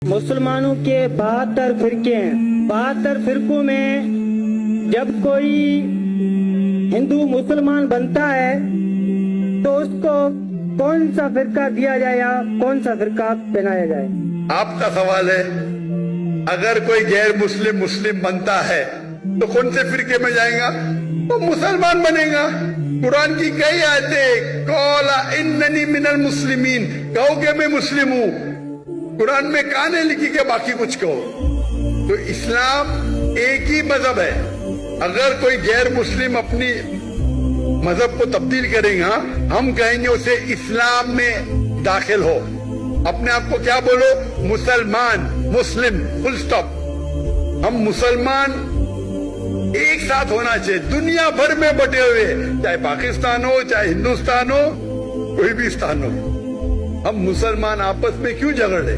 مسلمانوں کے 72 فرقے ہیں. 72 فرقوں میں جب کوئی ہندو مسلمان بنتا ہے تو اس کو کون سا فرقہ دیا جائے یا کون سا فرقہ پہنایا جائے؟ آپ کا سوال ہے. اگر کوئی غیر مسلم مسلم بنتا ہے تو کون سے فرقے میں جائے گا؟ وہ مسلمان بنے گا. قرآن کی کئی آیتیں قال اننی من المسلمین، کہو کہ میں مسلم ہوں. قرآن میں کہاں نہیں لکھی کہ باقی کچھ کہو. تو اسلام ایک ہی مذہب ہے. اگر کوئی غیر مسلم اپنی مذہب کو تبدیل کرے گا، ہم کہیں گے اسے اسلام میں داخل ہو. اپنے آپ کو کیا بولو؟ مسلمان، مسلم، فل سٹاپ. ہم مسلمان ایک ساتھ ہونا چاہیے، دنیا بھر میں بٹے ہوئے، چاہے پاکستان ہو، چاہے ہندوستان ہو، کوئی بھی استان ہو. ہم مسلمان آپس میں کیوں جھگڑ رہے؟